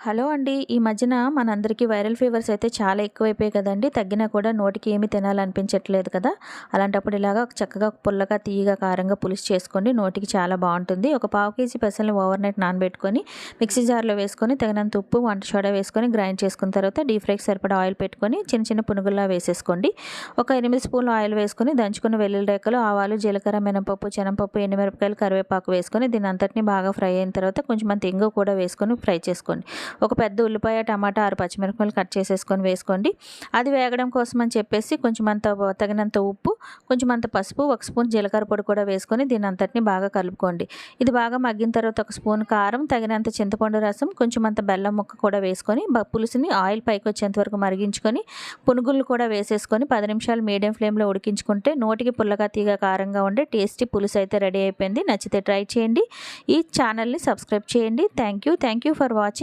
Hello అండి. ఈ మధ్యన మనందరికీ వైరల్ ఫీవర్స్ అయితే చాలా ఎక్కువైపోయాయి కదండీ. తగ్గినా కూడా నోటికి ఏమి తినాలనిపించట్లేదు కదా. అలాంటప్పుడు ఇలాగా చక్కగా పుల్లగా, తీయగా, కారంగా పులుసు చేసుకోండి. నోటికి చాలా బాగుంటుంది. ఒక పావు కేజీ పెసల్ని ఓవర్ నైట్ నానబెట్టుకొని మిక్సీ జార్లో వేసుకొని తగినంత ఉప్పు, వంట సోడా వేసుకొని గ్రైండ్ చేసుకున్న తర్వాత డీప్ ఫ్రైకి సరిపడా ఆయిల్ పెట్టుకొని చిన్న చిన్న పునుగుల్లా వేసేసుకోండి. ఒక 8 స్పూన్లు ఆయిల్ వేసుకొని దంచుకున్న వెల్లుల్లి రెక్కలు, ఆవాలు, జీలకర్ర, మినపప్పు, శనగపప్పు, ఎండుమిరపకాయలు, కరివేపాకు వేసుకొని దీని అంతటిని బాగా ఫ్రై అయిన తర్వాత కొంచెం అంత ఇంగువ కూడా వేసుకొని ఫ్రై చేసుకోండి. ఒక పెద్ద ఉల్లిపాయ, టమాటా, 6 పచ్చిమిరపకాయలు కట్ చేసేసుకొని వేసుకోండి. అది వేగడం కోసం అని చెప్పేసి కొంచెం అంత తగినంత ఉప్పు, కొంచెం అంత పసుపు, 1 స్పూన్ జీలకర్ర పొడి కూడా వేసుకొని దీని అంతటిని బాగా కలుపుకోండి. ఇది బాగా మగ్గిన తర్వాత 1 స్పూన్ కారం, తగినంత చింతపండు రసం, కొంచెం అంత బెల్లం ముక్క కూడా వేసుకొని పులుసుని ఆయిల్ పైకి వచ్చేంత వరకు మరిగించుకొని పునుగులు కూడా వేసేసుకొని 10 నిమిషాలు మీడియం ఫ్లేమ్లో ఉడికించుకుంటే నోటికి పుల్లగా, తీగ, కారంగా ఉండే టేస్టీ పులుసు అయితే రెడీ అయిపోయింది. నచ్చితే ట్రై చేయండి. ఈ ఛానల్ని సబ్స్క్రైబ్ చేయండి. Thank you for watching.